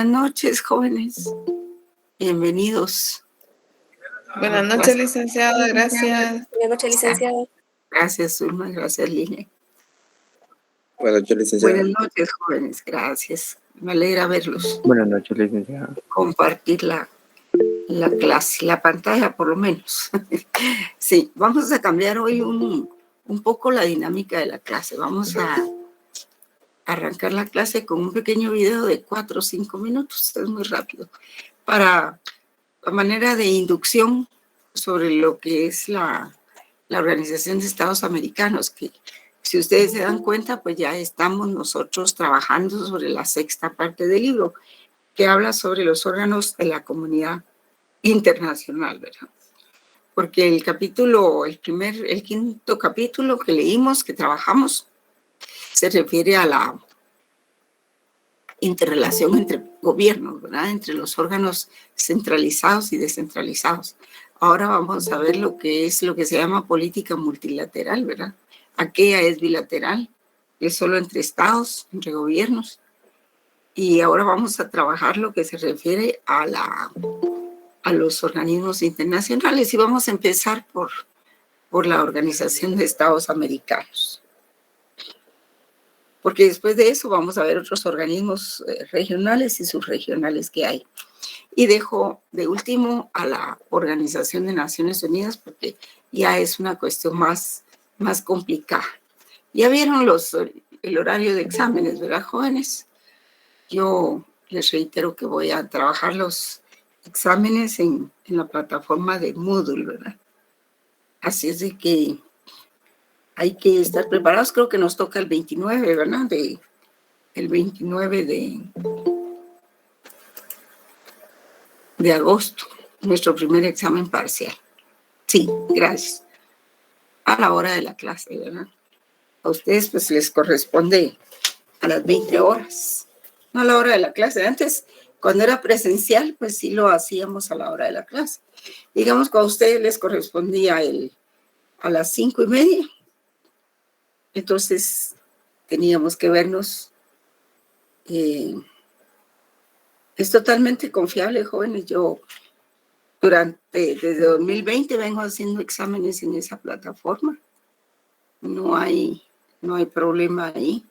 Buenas noches, jóvenes. Bienvenidos. Buenas noches, licenciada. Gracias. Buenas noches, licenciada. Gracias, Zulma. Gracias, Lina. Buenas noches, licenciada. Buenas noches, jóvenes. Gracias. Me alegra verlos. Buenas noches, licenciada. Compartir la clase, la pantalla por lo menos. Sí, vamos a cambiar hoy un poco la dinámica de la clase. Vamos a arrancar la clase con un pequeño video de 4 o 5 minutos. Es muy rápido. Para la manera de inducción sobre lo que es la Organización de Estados Americanos, que si ustedes se dan cuenta, pues ya estamos nosotros trabajando sobre la 6ª parte del libro, que habla sobre los órganos de la comunidad internacional, ¿verdad? Porque el 5º capítulo que leímos, que trabajamos, se refiere a la interrelación entre gobiernos, ¿verdad? Entre los órganos centralizados y descentralizados. Ahora vamos a ver lo que se llama política multilateral, ¿verdad? Aquella es bilateral, es solo entre estados, entre gobiernos. Y ahora vamos a trabajar lo que se refiere a los organismos internacionales y vamos a empezar por la Organización de Estados Americanos. Porque después de eso vamos a ver otros organismos regionales y subregionales que hay. Y dejo de último a la Organización de Naciones Unidas porque ya es una cuestión más complicada. Ya vieron el horario de exámenes, ¿verdad, jóvenes? Yo les reitero que voy a trabajar los exámenes en la plataforma de Moodle, ¿verdad? Así es de que hay que estar preparados. Creo que nos toca el 29, ¿verdad? El 29 de agosto, nuestro primer examen parcial. Sí, gracias. A la hora de la clase, ¿verdad? A ustedes pues les corresponde a las 20 horas, no a la hora de la clase. Antes, cuando era presencial, pues sí lo hacíamos a la hora de la clase. Digamos que a ustedes les correspondía a las 5:30. Entonces, teníamos que vernos. Es totalmente confiable, jóvenes. Yo desde 2020 vengo haciendo exámenes en esa plataforma. No hay problema ahí.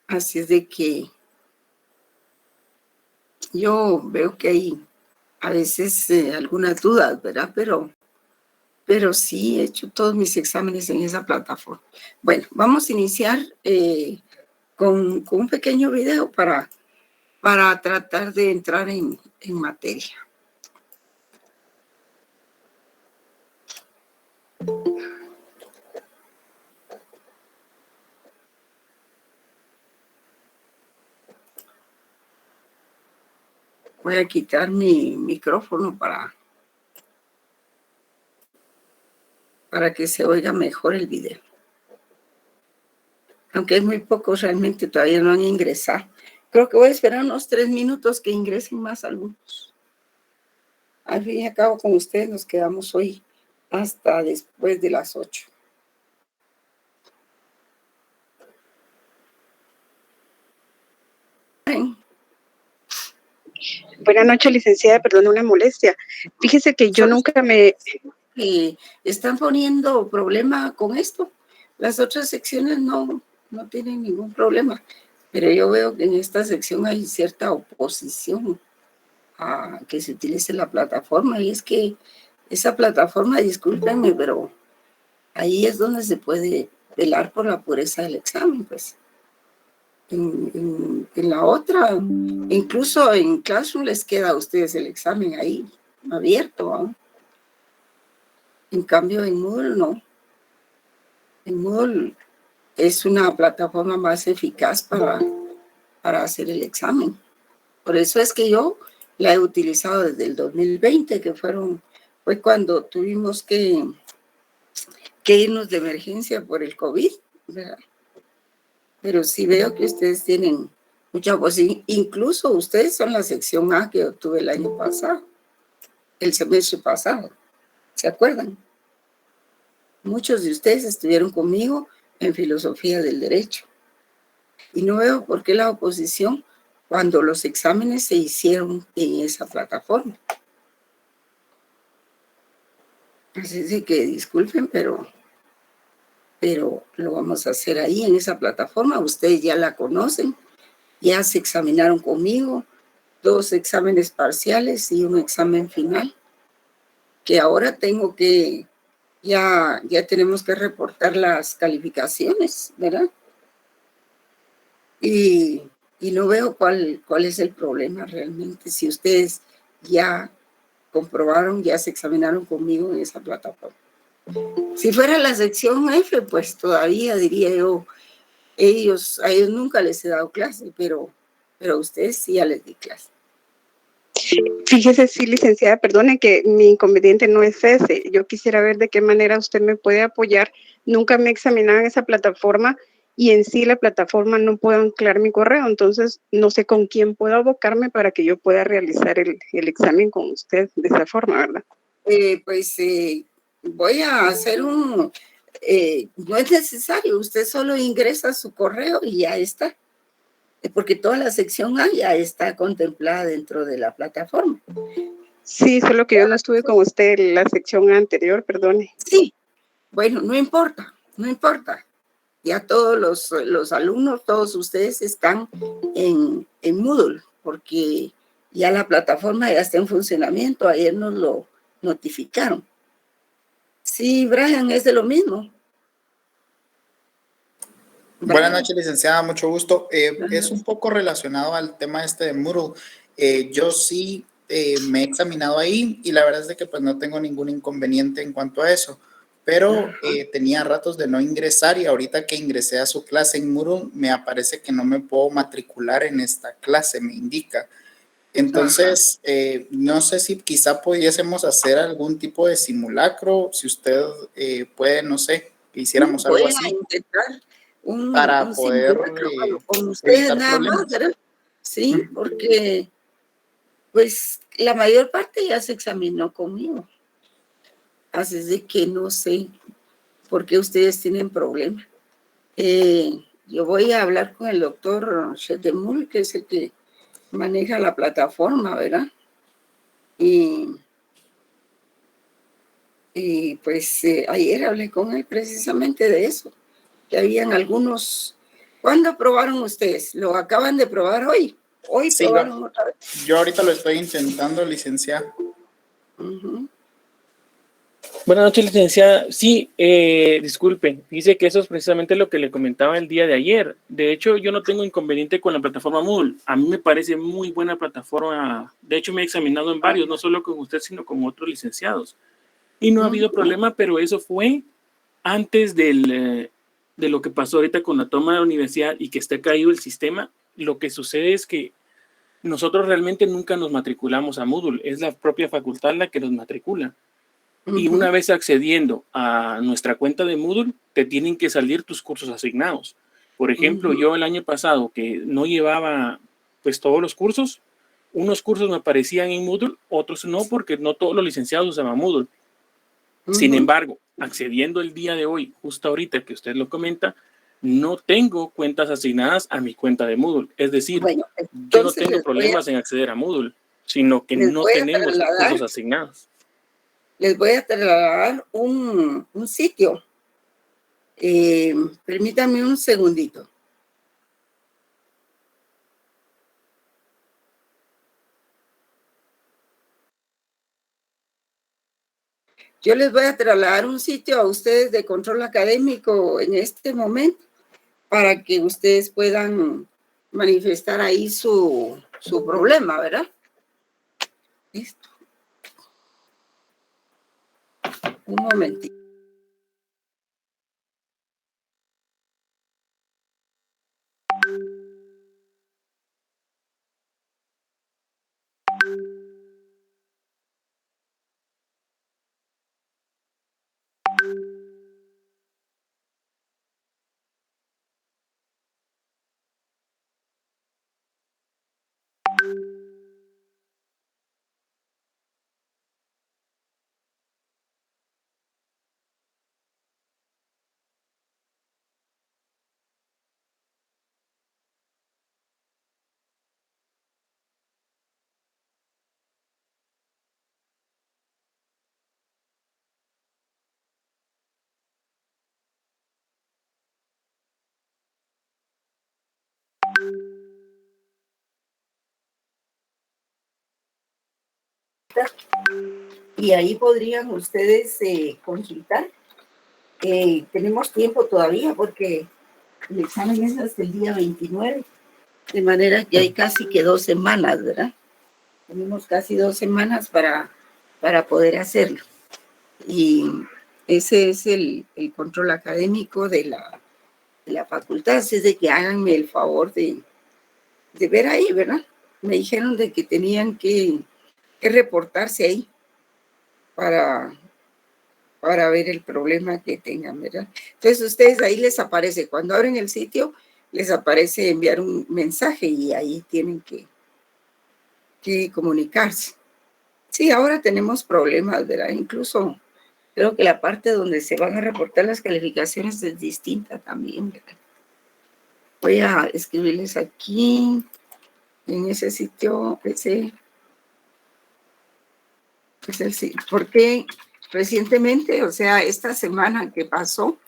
Así es de que yo veo que hay a veces algunas dudas, ¿verdad? Pero sí he hecho todos mis exámenes en esa plataforma. Bueno, vamos a iniciar con un pequeño video para tratar de entrar en materia. Voy a quitar mi micrófono para que se oiga mejor el video. Aunque es muy poco, realmente todavía no han ingresado. Creo que voy a esperar unos 3 minutos que ingresen más algunos. Al fin y al cabo, con ustedes nos quedamos hoy hasta después de las 8. Buenas noches, licenciada, perdón una molestia. Fíjese que yo nunca me... ¿Están poniendo problema con esto? Las otras secciones no tienen ningún problema, pero yo veo que en esta sección hay cierta oposición a que se utilice la plataforma, y es que esa plataforma, discúlpenme, pero ahí es donde se puede velar por la pureza del examen, pues. En la otra, incluso en Classroom les queda a ustedes el examen ahí abierto, ¿no? En cambio en Moodle no. En Moodle es una plataforma más eficaz para hacer el examen. Por eso es que yo la he utilizado desde el 2020, que fue cuando tuvimos que irnos de emergencia por el COVID, ¿verdad? Pero sí veo que ustedes tienen mucha oposición. Incluso ustedes son la sección A que obtuve el año pasado, el semestre pasado. ¿Se acuerdan? Muchos de ustedes estuvieron conmigo en filosofía del derecho. Y no veo por qué la oposición cuando los exámenes se hicieron en esa plataforma. Así es de que disculpen, pero lo vamos a hacer ahí en esa plataforma. Ustedes ya la conocen, ya se examinaron conmigo, 2 exámenes parciales y un examen final, que ahora tengo que, ya tenemos que reportar las calificaciones, ¿verdad? Y no veo cuál es el problema realmente, si ustedes ya comprobaron, ya se examinaron conmigo en esa plataforma. Si fuera la sección F, pues todavía diría yo, a ellos nunca les he dado clase, pero a ustedes sí ya les di clase. Fíjese, sí, licenciada, perdone que mi inconveniente no es ese. Yo quisiera ver de qué manera usted me puede apoyar. Nunca me he examinado en esa plataforma y en sí la plataforma no puedo anclar mi correo. Entonces, no sé con quién puedo abocarme para que yo pueda realizar el examen con usted de esa forma, ¿verdad? Voy a hacer no es necesario, usted solo ingresa su correo y ya está, porque toda la sección A ya está contemplada dentro de la plataforma. Sí, solo que yo no estuve con usted en la sección anterior, perdone. Sí, bueno, no importa. Ya todos los alumnos, todos ustedes están en Moodle, porque ya la plataforma ya está en funcionamiento, ayer nos lo notificaron. Sí, Brian, es de lo mismo. Buenas noches, licenciada, mucho gusto. Es un poco relacionado al tema de Moodle. Yo sí me he examinado ahí y la verdad es de que pues no tengo ningún inconveniente en cuanto a eso, pero tenía ratos de no ingresar y ahorita que ingresé a su clase en Moodle me aparece que no me puedo matricular en esta clase, me indica. Entonces, no sé si quizá pudiésemos hacer algún tipo de simulacro, si usted puede, no sé, que hiciéramos algo así. Voy a intentar Para un poder simulacro con ustedes evitar nada más, problemas. ¿verdad? Sí, porque pues la mayor parte ya se examinó conmigo. Así es de que no sé por qué ustedes tienen problemas. Yo voy a hablar con el doctor Chetemul, que es el que maneja la plataforma, ¿verdad? Y pues ayer hablé con él precisamente de eso, que habían algunos. ¿Cuándo probaron ustedes? ¿Lo acaban de probar hoy? ¿Hoy Sí, probaron otra vez? yo ahorita lo estoy intentando, licenciada. Buenas noches, licenciada. Sí, disculpe, dice que eso es precisamente lo que le comentaba el día de ayer. De hecho, yo no tengo inconveniente con la plataforma Moodle. A mí me parece muy buena plataforma. De hecho, me he examinado en varios, no solo con usted, sino con otros licenciados. Y no ha habido problema, pero eso fue antes de lo que pasó ahorita con la toma de la universidad y que esté caído el sistema. Lo que sucede es que nosotros realmente nunca nos matriculamos a Moodle. Es la propia facultad la que nos matricula. Y una vez accediendo a nuestra cuenta de Moodle, te tienen que salir tus cursos asignados. Por ejemplo, yo el año pasado que no llevaba pues todos los cursos, unos cursos me aparecían en Moodle, otros no, porque no todos los licenciados usaban Moodle. Sin embargo, accediendo el día de hoy, justo ahorita que usted lo comenta, no tengo cuentas asignadas a mi cuenta de Moodle. Es decir, Bueno, yo no tengo problemas en acceder a Moodle, sino que no tenemos cursos asignados. Les voy a trasladar un sitio. Permítame un segundito. Yo les voy a trasladar un sitio a ustedes de control académico en este momento para que ustedes puedan manifestar ahí su problema, ¿verdad? Listo. Un momentito. y ahí podrían ustedes consultar. Tenemos tiempo todavía porque el examen es hasta el día 29, de manera que hay casi que 2 semanas, ¿verdad? Tenemos casi 2 semanas para poder hacerlo. Y ese es el control académico de la facultad. Así es de que háganme el favor de ver ahí, ¿verdad? Me dijeron de que tenían que reportarse ahí para ver el problema que tengan, ¿verdad? Entonces ustedes ahí les aparece, cuando abren el sitio, les aparece enviar un mensaje y ahí tienen que comunicarse. Sí, ahora tenemos problemas, ¿verdad? Incluso creo que la parte donde se van a reportar las calificaciones es distinta también, ¿verdad? Voy a escribirles aquí, en ese sitio, ese es el sitio, porque recientemente, o sea, esta semana que pasó,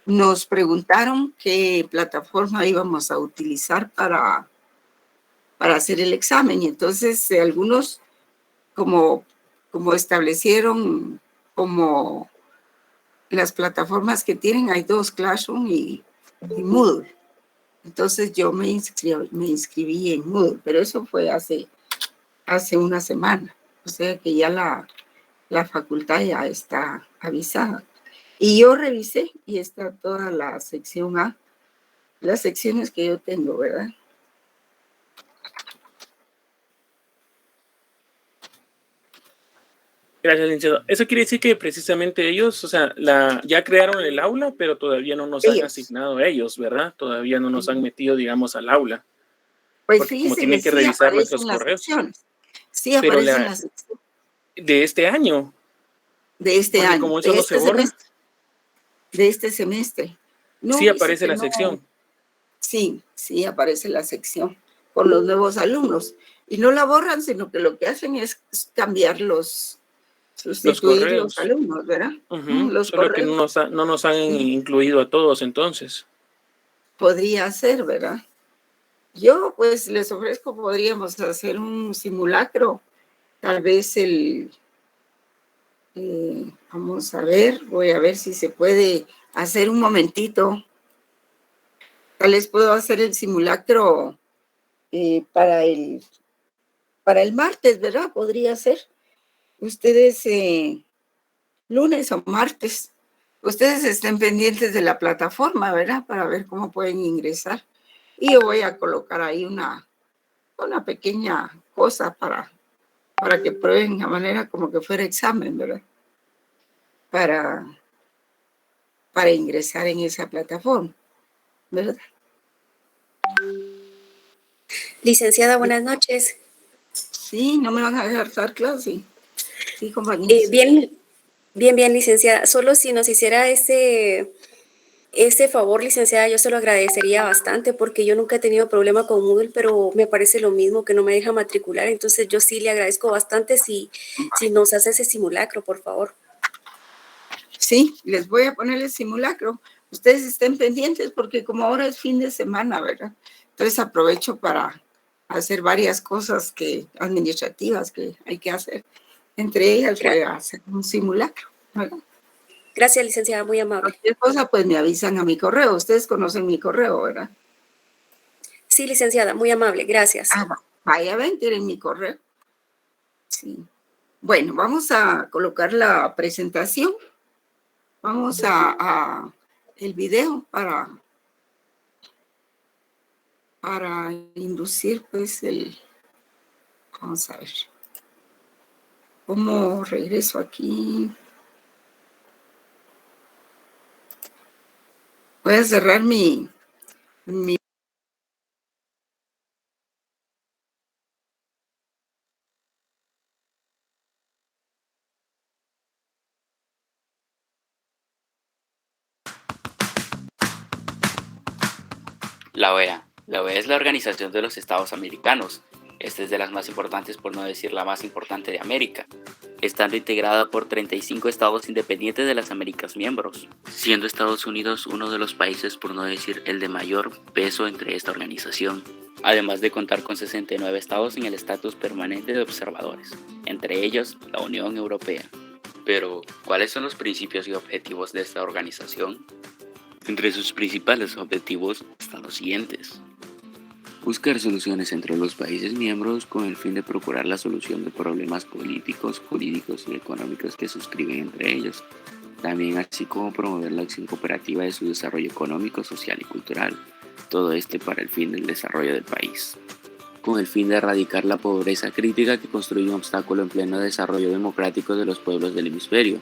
nos preguntaron qué plataforma íbamos a utilizar para hacer el examen. Y entonces algunos como establecieron como las plataformas que tienen, hay 2, Classroom y Moodle. Entonces yo me inscribí en Moodle, pero eso fue hace una semana. O sea que ya la facultad ya está avisada. Y yo revisé y está toda la sección A, las secciones que yo tengo, ¿verdad? Gracias, licenciado. Eso quiere decir que precisamente ellos, o sea, ya crearon el aula, pero todavía no nos han asignado ellos, ¿verdad? Todavía no nos han metido, digamos, al aula. Pues porque fíjense como tienen que revisar nuestros correos. Secciones. Sí, aparecen las secciones. ¿De este año? De este porque año. Como eso no se borra. De este semestre. No, sí aparece la sección. Sí, aparece la sección por los nuevos alumnos. Y no la borran, sino que lo que hacen es cambiar sustituir los alumnos, ¿verdad? Los Solo correos. Que no nos han incluido a todos entonces. Podría ser, ¿verdad? Yo pues les ofrezco, podríamos hacer un simulacro, tal vez vamos a ver, voy a ver si se puede hacer un momentito. Tal vez puedo hacer el simulacro para el martes, ¿verdad? Podría ser. Ustedes lunes o martes, ustedes estén pendientes de la plataforma, ¿verdad? Para ver cómo pueden ingresar. Y yo voy a colocar ahí una pequeña cosa para que prueben de manera como que fuera examen, ¿verdad? Para ingresar en esa plataforma, ¿verdad? Licenciada, buenas noches. Sí, no me van a dejar dar clase. Sí, compañeros. Bien, licenciada. Solo si nos hiciera ese favor, licenciada, yo se lo agradecería bastante porque yo nunca he tenido problema con Moodle, pero me parece lo mismo, que no me deja matricular. Entonces yo sí le agradezco bastante si nos hace ese simulacro, por favor. Sí, les voy a poner el simulacro. Ustedes estén pendientes porque como ahora es fin de semana, ¿verdad? Entonces aprovecho para hacer varias cosas administrativas que hay que hacer. Entre ellas voy a hacer un simulacro, ¿verdad? Gracias, licenciada, muy amable. Cualquier cosa, pues me avisan a mi correo. Ustedes conocen mi correo, ¿verdad? Sí, licenciada, muy amable, gracias. Vaya, ven, tienen mi correo. Sí. Bueno, vamos a colocar la presentación. Vamos a el video para inducir, pues, vamos a ver. ¿Cómo regreso aquí? Voy a cerrar mi La OEA. La OEA es la Organización de los Estados Americanos. Esta es de las más importantes, por no decir la más importante de América, estando integrada por 35 estados independientes de las Américas miembros, siendo Estados Unidos uno de los países, por no decir el de mayor peso entre esta organización. además de contar con 69 estados en el estatus permanente de observadores, entre ellos la Unión Europea. Pero, ¿cuáles son los principios y objetivos de esta organización? Entre sus principales objetivos están los siguientes: buscar soluciones entre los países miembros con el fin de procurar la solución de problemas políticos, jurídicos y económicos que suscriben entre ellos, también así como promover la acción cooperativa de su desarrollo económico, social y cultural, todo para el fin del desarrollo del país, con el fin de erradicar la pobreza crítica que construye un obstáculo en pleno desarrollo democrático de los pueblos del hemisferio,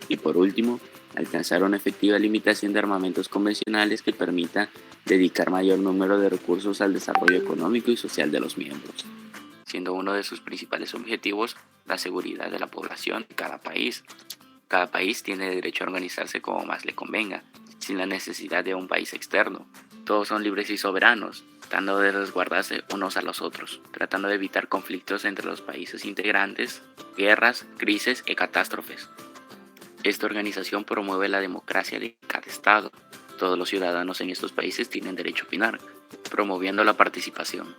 y por último, alcanzar una efectiva limitación de armamentos convencionales que permita dedicar mayor número de recursos al desarrollo económico y social de los miembros, siendo uno de sus principales objetivos la seguridad de la población de cada país. Cada país tiene derecho a organizarse como más le convenga, sin la necesidad de un país externo. Todos son libres y soberanos, tratando de resguardarse unos a los otros, tratando de evitar conflictos entre los países integrantes, guerras, crisis y catástrofes. Esta organización promueve la democracia de cada estado. Todos los ciudadanos en estos países tienen derecho a opinar, promoviendo la participación.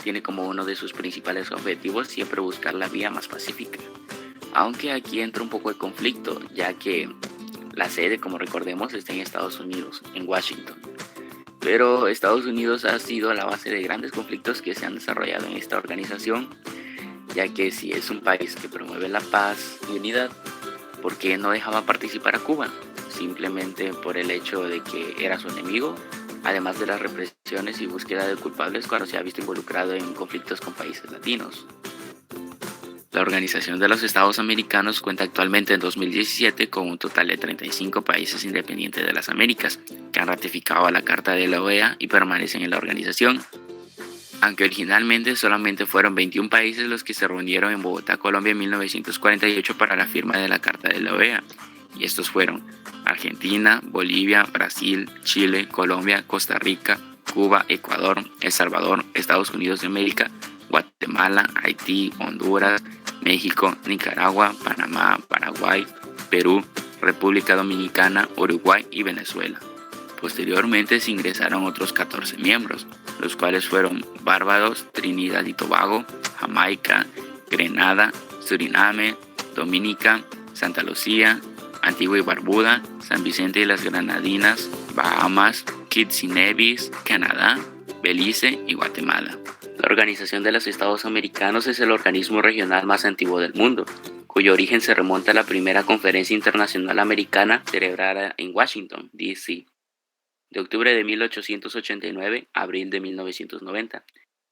Tiene como uno de sus principales objetivos siempre buscar la vía más pacífica. Aunque aquí entra un poco de conflicto, ya que la sede, como recordemos, está en Estados Unidos, en Washington. Pero Estados Unidos ha sido la base de grandes conflictos que se han desarrollado en esta organización, ya que si es un país que promueve la paz y unidad, ¿por qué no dejaba participar a Cuba? Simplemente por el hecho de que era su enemigo, además de las represiones y búsqueda de culpables cuando se ha visto involucrado en conflictos con países latinos. La Organización de los Estados Americanos cuenta actualmente en 2017 con un total de 35 países independientes de las Américas que han ratificado la Carta de la OEA y permanecen en la organización, aunque originalmente solamente fueron 21 países los que se reunieron en Bogotá, Colombia en 1948 para la firma de la Carta de la OEA, y estos fueron Argentina, Bolivia, Brasil, Chile, Colombia, Costa Rica, Cuba, Ecuador, El Salvador, Estados Unidos de América, Guatemala, Haití, Honduras, México, Nicaragua, Panamá, Paraguay, Perú, República Dominicana, Uruguay y Venezuela. Posteriormente se ingresaron otros 14 miembros, los cuales fueron Barbados, Trinidad y Tobago, Jamaica, Grenada, Suriname, Dominica, Santa Lucía, Antigua y Barbuda, San Vicente y las Granadinas, Bahamas, Kitts y Nevis, Canadá, Belice y Guatemala. La Organización de los Estados Americanos es el organismo regional más antiguo del mundo, cuyo origen se remonta a la primera Conferencia Internacional Americana celebrada en Washington, D.C., de octubre de 1889 a abril de 1990.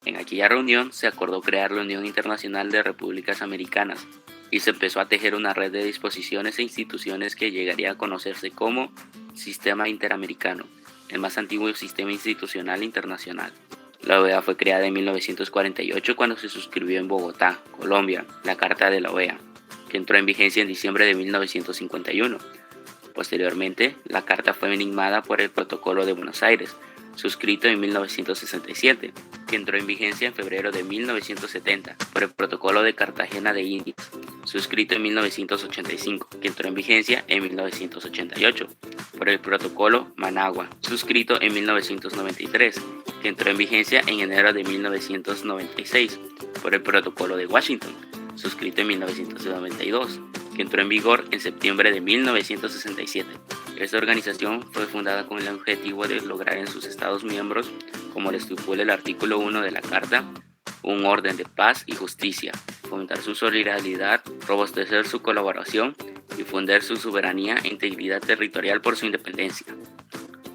En aquella reunión se acordó crear la Unión Internacional de Repúblicas Americanas y se empezó a tejer una red de disposiciones e instituciones que llegaría a conocerse como Sistema Interamericano, el más antiguo sistema institucional internacional. La OEA fue creada en 1948 cuando se suscribió en Bogotá, Colombia, la Carta de la OEA, que entró en vigencia en diciembre de 1951. Posteriormente, la Carta fue enigmada por el Protocolo de Buenos Aires, suscrito en 1967, que entró en vigencia en febrero de 1970, por el Protocolo de Cartagena de Indias, suscrito en 1985, que entró en vigencia en 1988, por el Protocolo Managua, suscrito en 1993, que entró en vigencia en enero de 1996, por el Protocolo de Washington, suscrito en 1992, que entró en vigor en septiembre de 1967. Esta organización fue fundada con el objetivo de lograr en sus Estados miembros, como lo estipula el artículo 1 de la Carta, un orden de paz y justicia, fomentar su solidaridad, robustecer su colaboración, difundir su soberanía e integridad territorial por su independencia.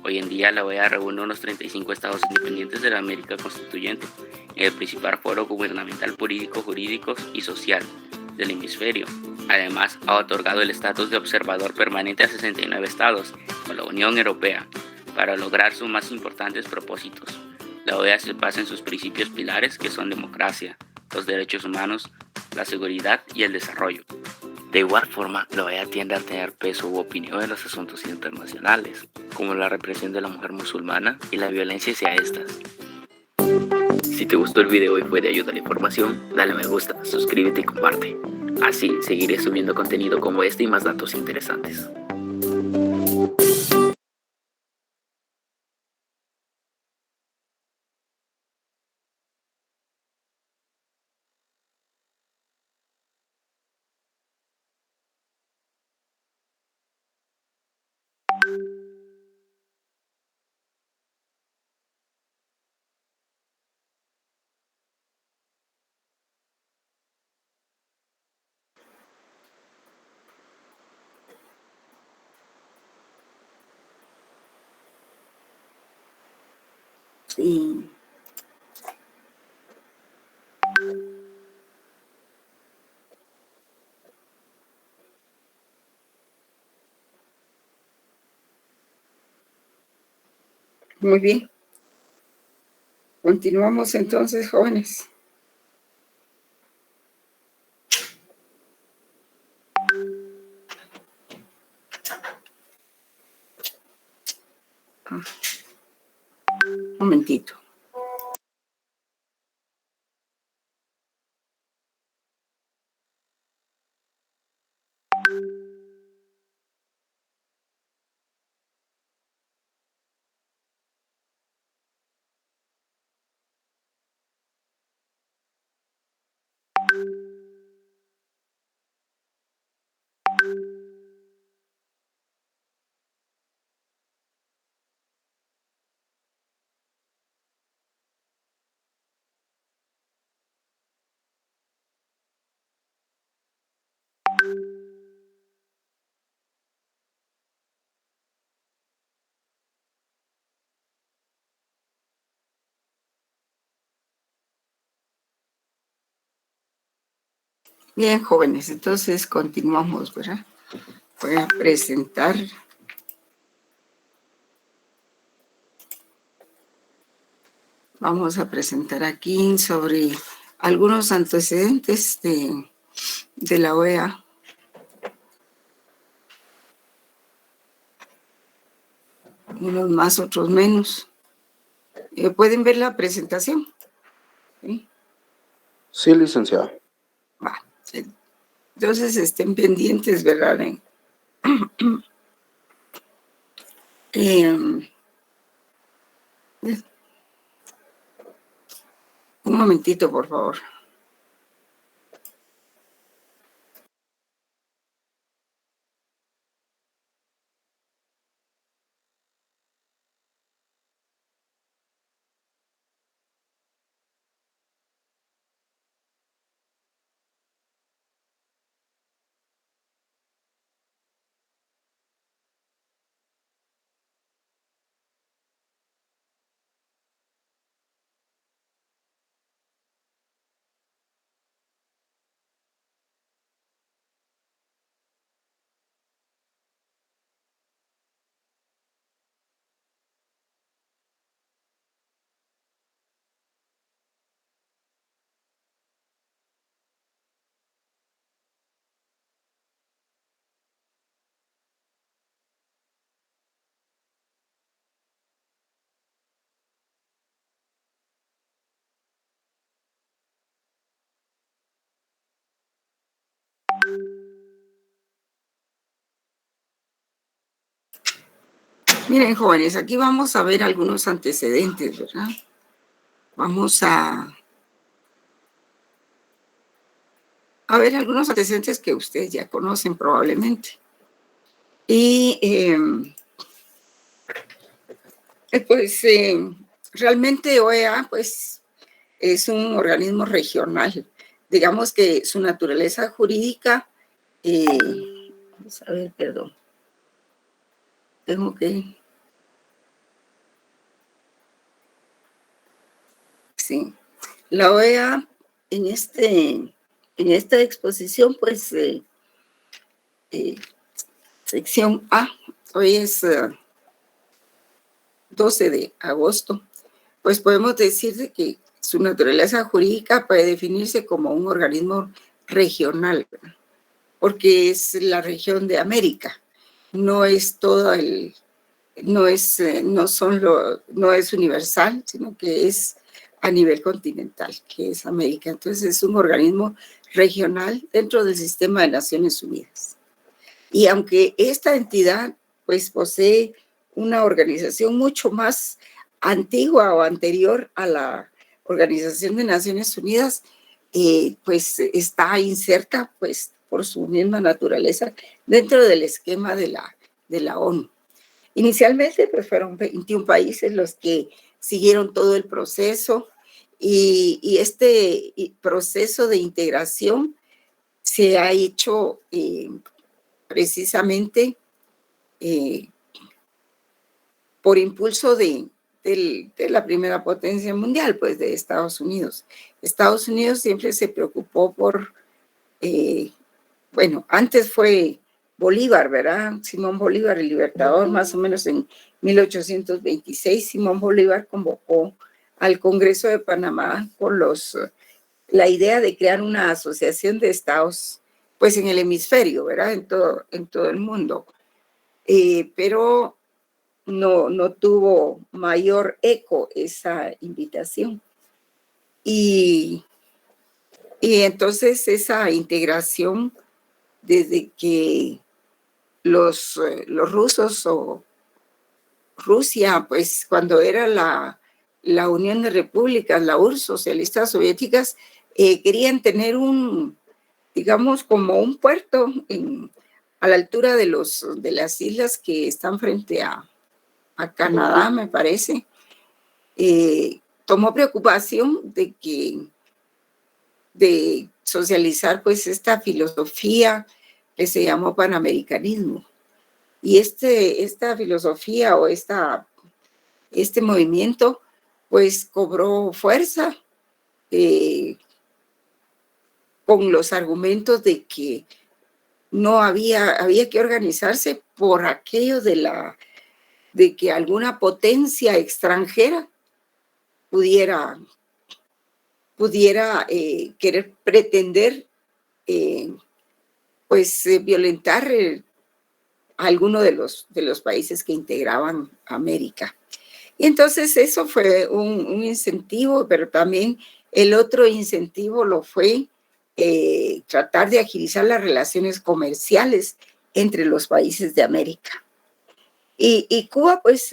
Hoy en día la OEA reúne unos 35 estados independientes de la América Constituyente, el principal foro gubernamental político, jurídico y social del hemisferio. Además, ha otorgado el estatus de observador permanente a 69 estados con la Unión Europea para lograr sus más importantes propósitos. La OEA se basa en sus principios pilares que son democracia, los derechos humanos, la seguridad y el desarrollo. De igual forma, la OEA tiende a tener peso u opinión en los asuntos internacionales, como la represión de la mujer musulmana y la violencia hacia estas. Si te gustó el video y fue de ayuda a la información, dale me gusta, suscríbete y comparte. Así seguiré subiendo contenido como este y más datos interesantes. Sí. Muy bien. Continuamos entonces, jóvenes. Un momentito. Bien, jóvenes, entonces continuamos, ¿verdad? Voy a presentar. Vamos a presentar aquí sobre algunos antecedentes de la OEA. Unos más, otros menos. ¿Pueden ver la presentación? ¿Sí? Sí, licenciada. Va. Entonces estén pendientes, ¿verdad? Un momentito, por favor. Miren, jóvenes, aquí vamos a ver algunos antecedentes, ¿verdad? Vamos a ver algunos antecedentes que ustedes ya conocen probablemente. Y pues realmente OEA pues, es un organismo regional. Digamos que su naturaleza jurídica, vamos a ver, perdón. Tengo que... Sí. La OEA en esta exposición, pues, sección A, hoy es 12 de agosto, pues podemos decir de que su naturaleza jurídica puede definirse como un organismo regional, ¿verdad? Porque es la región de América, no es todo el, no es universal, sino que es a nivel continental, que es América. Entonces es un organismo regional dentro del sistema de Naciones Unidas. Y aunque esta entidad pues posee una organización mucho más antigua o anterior a la Organización de Naciones Unidas, pues está inserta pues por su misma naturaleza dentro del esquema de la ONU. Inicialmente pues fueron 21 países los que siguieron todo el proceso y este proceso de integración se ha hecho precisamente por impulso de de la primera potencia mundial, pues de Estados Unidos. Estados Unidos siempre se preocupó por, bueno, antes fue Bolívar, ¿verdad? Simón Bolívar, el libertador, más o menos en 1826, Simón Bolívar convocó al Congreso de Panamá por la idea de crear una asociación de estados, pues en el hemisferio, ¿verdad? En todo el mundo. Pero no tuvo mayor eco esa invitación. Y entonces esa integración, desde que los rusos o Rusia, pues cuando era la Unión de Repúblicas, la URSS, socialistas soviéticas, querían tener digamos, como un puerto a la altura de las islas que están frente a Canadá, me parece. Tomó preocupación de socializar pues esta filosofía que se llamó panamericanismo. Y esta filosofía o este movimiento pues cobró fuerza con los argumentos de que no había que organizarse por aquello de que alguna potencia extranjera pudiera querer pretender violentar a alguno de los países que integraban América. Y entonces eso fue un incentivo, pero también el otro incentivo lo fue tratar de agilizar las relaciones comerciales entre los países de América. Y Cuba, pues,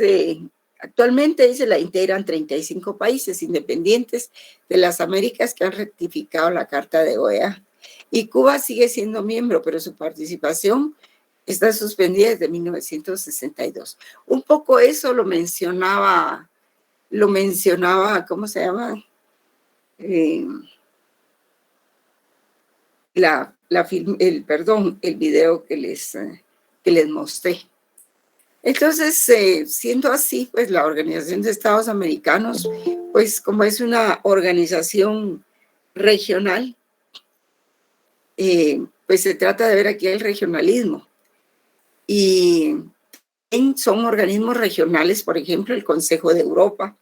actualmente se la integran 35 países independientes de las Américas que han ratificado la Carta de OEA. Y Cuba sigue siendo miembro, pero su participación está suspendida desde 1962. Un poco eso lo mencionaba, ¿cómo se llama? El video que les mostré. Entonces, siendo así, pues la Organización de Estados Americanos, pues como es una organización regional, pues se trata de ver aquí el regionalismo. Y son organismos regionales, por ejemplo, el Consejo de Europa,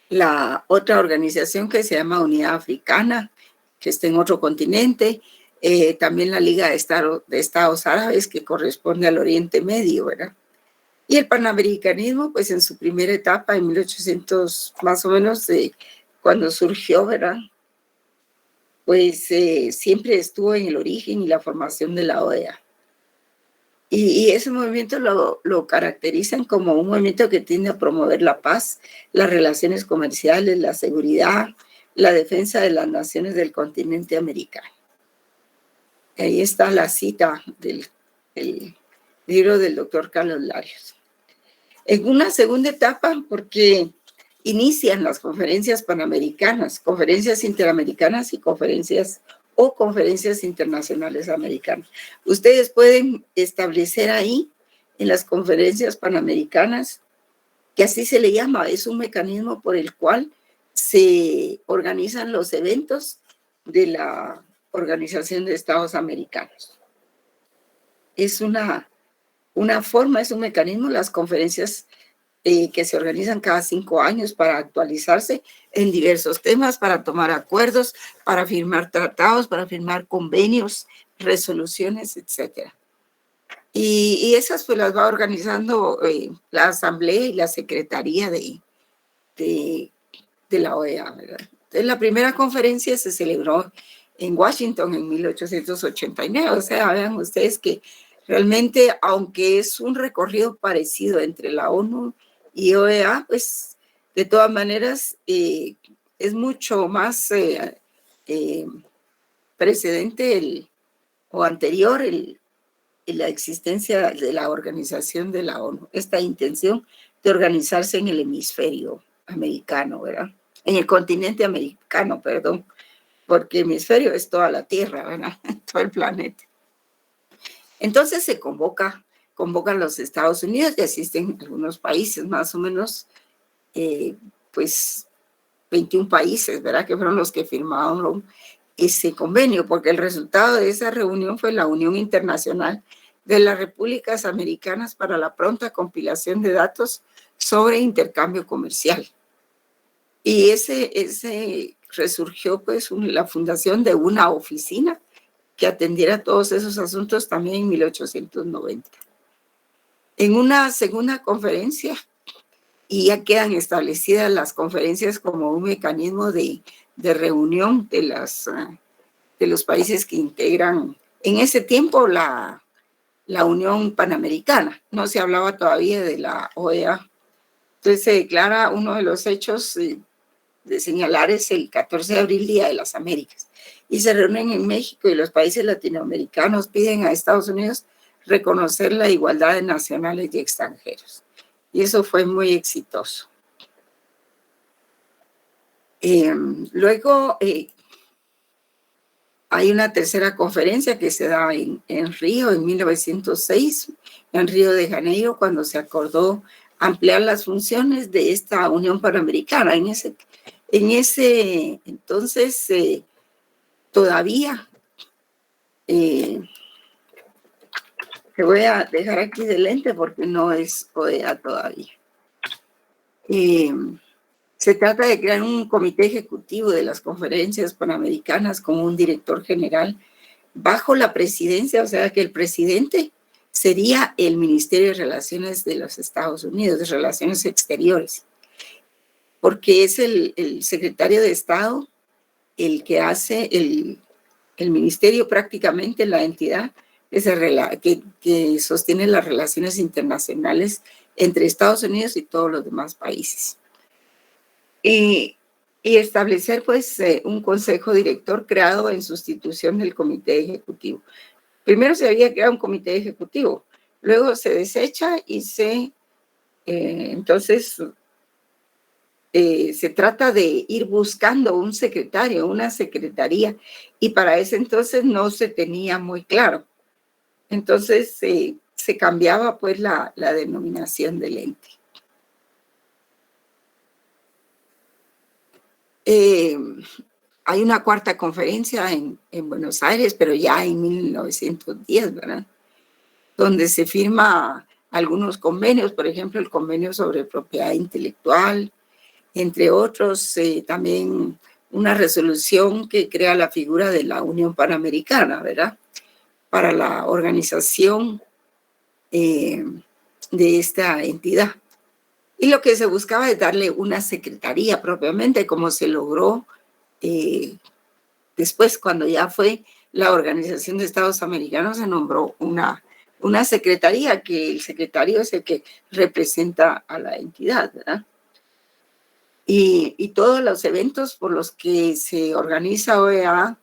la otra organización que se llama Unidad Africana, que está en otro continente, también la Liga de Estados Árabes, que corresponde al Oriente Medio, ¿verdad? Y el panamericanismo, pues en su primera etapa, en 1800, más o menos, cuando surgió, ¿verdad? Pues siempre estuvo en el origen y la formación de la OEA. Y ese movimiento lo caracterizan como un movimiento que tiende a promover la paz, las relaciones comerciales, la seguridad, la defensa de las naciones del continente americano. Ahí está la cita del libro del doctor Carlos Larios. En una segunda etapa, porque inician las conferencias panamericanas, conferencias interamericanas y conferencias internacionales americanas. Ustedes pueden establecer ahí, en las conferencias panamericanas, que así se le llama, es un mecanismo por el cual se organizan los eventos de la Organización de Estados Americanos. Es una forma, es un mecanismo, las conferencias que se organizan cada 5 años para actualizarse en diversos temas, para tomar acuerdos, para firmar tratados, para firmar convenios, resoluciones, etc. Y esas pues las va organizando la Asamblea y la Secretaría de la OEA, ¿verdad? Entonces, la primera conferencia se celebró en Washington en 1889, o sea, vean ustedes que realmente, aunque es un recorrido parecido entre la ONU y OEA, pues de todas maneras es mucho más precedente o anterior la existencia de la organización de la ONU, esta intención de organizarse en el hemisferio americano, ¿verdad? En el continente americano, perdón, porque hemisferio es toda la Tierra, ¿verdad? Todo el planeta. Entonces se convoca convocan los Estados Unidos y asisten algunos países, más o menos, pues 21 países, ¿verdad? Que fueron los que firmaron ese convenio, porque el resultado de esa reunión fue la Unión Internacional de las Repúblicas Americanas para la pronta compilación de datos sobre intercambio comercial. Y ese resurgió pues la fundación de una oficina que atendiera todos esos asuntos también en 1890. En una segunda conferencia, y ya quedan establecidas las conferencias como un mecanismo de reunión de los países que integran en ese tiempo la Unión Panamericana. No se hablaba todavía de la OEA. Entonces se declara uno de los hechos de señalar es el 14 de abril, Día de las Américas. Y se reúnen en México y los países latinoamericanos piden a Estados Unidos reconocer la igualdad de nacionales y extranjeros. Y eso fue muy exitoso. Luego hay una tercera conferencia que se da en Río en 1906, en Río de Janeiro, cuando se acordó ampliar las funciones de esta Unión Panamericana. En ese entonces todavía, te voy a dejar aquí de lente porque no es OEA todavía. Se trata de crear un comité ejecutivo de las conferencias panamericanas con un director general bajo la presidencia, o sea que el presidente sería el Ministerio de Relaciones de los Estados Unidos, de Relaciones Exteriores, porque es el secretario de Estado el que hace el ministerio, prácticamente la entidad que sostiene las relaciones internacionales entre Estados Unidos y todos los demás países. Y establecer pues un consejo director creado en sustitución del comité ejecutivo. Primero se había creado un comité ejecutivo, luego se desecha y entonces se trata de ir buscando un secretario, una secretaría, y para ese entonces no se tenía muy claro. Entonces se cambiaba pues la denominación del ente. Hay una cuarta conferencia en Buenos Aires, pero ya en 1910, ¿verdad? Donde se firma algunos convenios, por ejemplo, el convenio sobre propiedad intelectual, entre otros, también una resolución que crea la figura de la Unión Panamericana, ¿verdad? Para la organización de esta entidad. Y lo que se buscaba es darle una secretaría propiamente, como se logró después, cuando ya fue la Organización de Estados Americanos, se nombró una secretaría, que el secretario es el que representa a la entidad, ¿verdad? Y todos los eventos por los que se organiza OEA,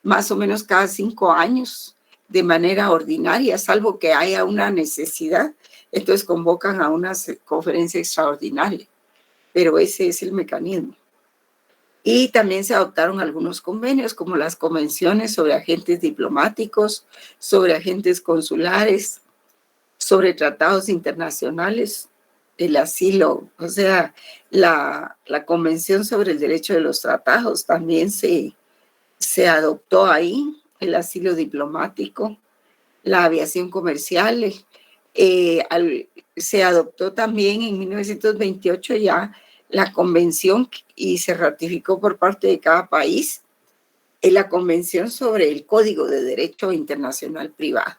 más o menos cada 5 años, de manera ordinaria, salvo que haya una necesidad, entonces convocan a una conferencia extraordinaria, pero ese es el mecanismo. Y también se adoptaron algunos convenios, como las convenciones sobre agentes diplomáticos, sobre agentes consulares, sobre tratados internacionales, el asilo, o sea, la Convención sobre el Derecho de los Tratados también se adoptó ahí, el asilo diplomático, la aviación comercial. Se adoptó también en 1928 ya la convención y se ratificó por parte de cada país la convención sobre el Código de Derecho Internacional Privado,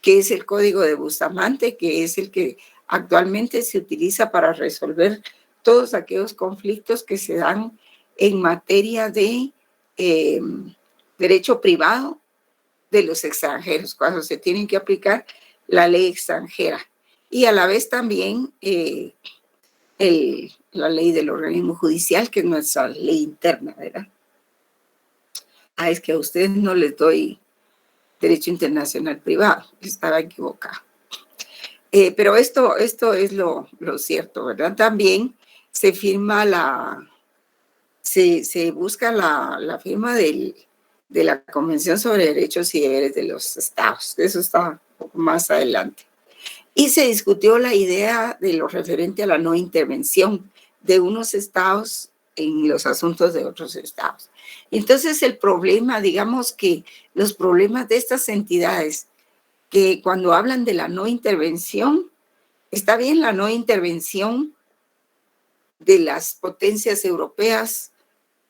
que es el Código de Bustamante, que es el que actualmente se utiliza para resolver todos aquellos conflictos que se dan en materia de derecho privado de los extranjeros, cuando se tienen que aplicar la ley extranjera. Y a la vez también la ley del organismo judicial, que es nuestra ley interna, ¿verdad? Es que a ustedes no les doy derecho internacional privado, estaba equivocado. Pero esto es lo cierto, ¿verdad? También se firma se busca la firma de la Convención sobre Derechos y Deberes de los Estados. Eso está un poco más adelante. Y se discutió la idea de lo referente a la no intervención de unos estados en los asuntos de otros estados. Entonces el problema, digamos que los problemas de estas entidades, que cuando hablan de la no intervención, está bien la no intervención de las potencias europeas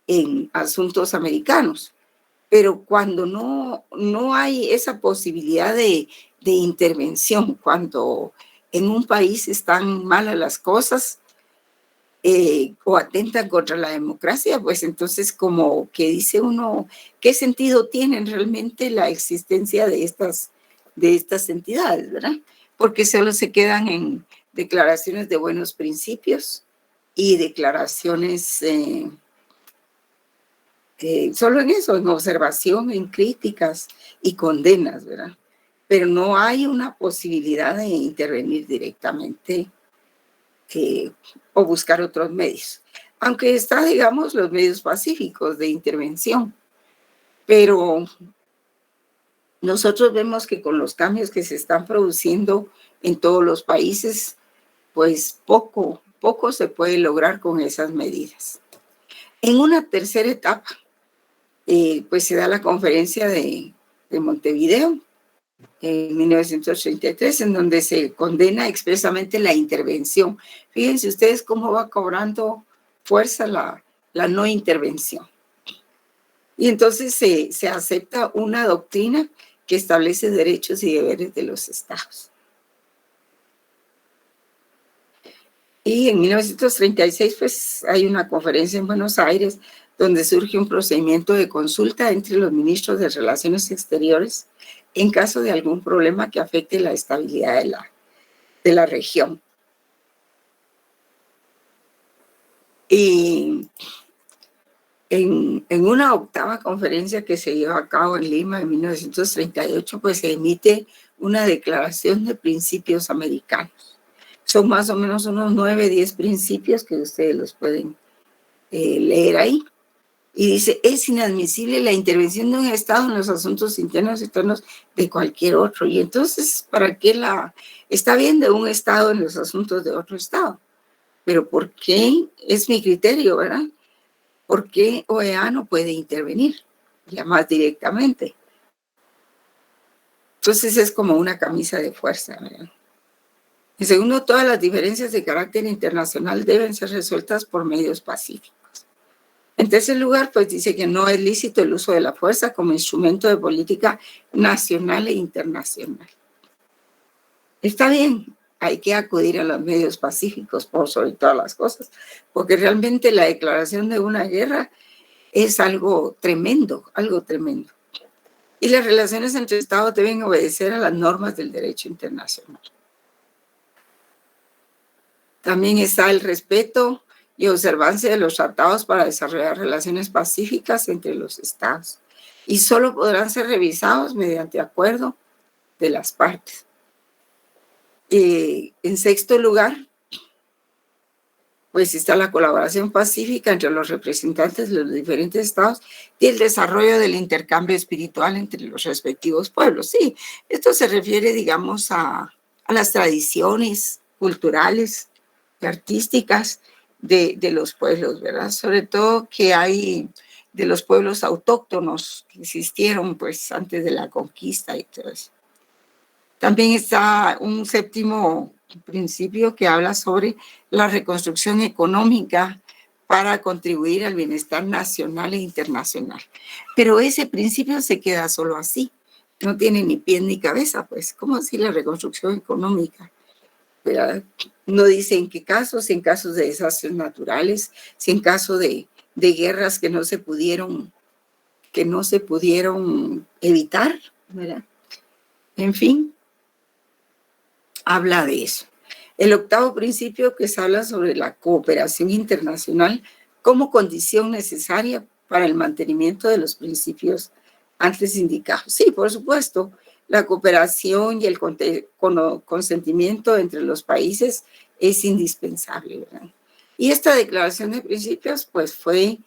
en asuntos americanos, pero cuando no hay esa posibilidad de intervención, cuando en un país están malas las cosas o atentan contra la democracia, pues entonces como que dice uno, ¿qué sentido tiene realmente la existencia de estas entidades, verdad? Porque solo se quedan en declaraciones de buenos principios y declaraciones solo en eso, en observación, en críticas y condenas, ¿verdad? Pero no hay una posibilidad de intervenir directamente o buscar otros medios. Aunque está, digamos, los medios pacíficos de intervención, pero nosotros vemos que con los cambios que se están produciendo en todos los países, pues poco se puede lograr con esas medidas. En una tercera etapa, pues se da la conferencia de Montevideo en 1933, en donde se condena expresamente la intervención. Fíjense ustedes cómo va cobrando fuerza la no intervención. Y entonces se acepta una doctrina que establece derechos y deberes de los estados. Y en 1936, pues hay una conferencia en Buenos Aires donde surge un procedimiento de consulta entre los ministros de Relaciones Exteriores en caso de algún problema que afecte la estabilidad de la región. Y en una octava conferencia que se lleva a cabo en Lima en 1938, pues se emite una declaración de principios americanos. Son más o menos unos 9, 10 principios que ustedes los pueden leer ahí. Y dice, es inadmisible la intervención de un Estado en los asuntos internos y externos de cualquier otro. Y entonces, ¿para qué está bien de un Estado en los asuntos de otro Estado? Pero ¿por qué? Es mi criterio, ¿verdad? ¿Por qué OEA no puede intervenir ya más directamente? Entonces es como una camisa de fuerza, ¿verdad? En segundo, todas las diferencias de carácter internacional deben ser resueltas por medios pacíficos. En tercer lugar, pues dice que no es lícito el uso de la fuerza como instrumento de política nacional e internacional. Está bien, hay que acudir a los medios pacíficos por sobre todas las cosas, porque realmente la declaración de una guerra es algo tremendo, algo tremendo. Y las relaciones entre Estados deben obedecer a las normas del derecho internacional. También está el respeto y observancia de los tratados para desarrollar relaciones pacíficas entre los estados. Y solo podrán ser revisados mediante acuerdo de las partes. En sexto lugar, pues está la colaboración pacífica entre los representantes de los diferentes estados y el desarrollo del intercambio espiritual entre los respectivos pueblos. Sí, esto se refiere, digamos, a las tradiciones culturales y artísticas de los pueblos, ¿verdad? Sobre todo que hay de los pueblos autóctonos que existieron pues antes de la conquista y todo eso. También está un séptimo principio que habla sobre la reconstrucción económica para contribuir al bienestar nacional e internacional. Pero ese principio se queda solo así, no tiene ni pie ni cabeza, pues, ¿cómo así la reconstrucción económica? ¿Verdad? No dice en qué casos, si en casos de desastres naturales, si en caso de guerras que no se pudieron evitar, ¿verdad? En fin, habla de eso. El octavo principio que se habla sobre la cooperación internacional como condición necesaria para el mantenimiento de los principios antes indicados. Sí, por supuesto, la cooperación y el consentimiento entre los países es indispensable, ¿verdad? Y esta declaración de principios pues fue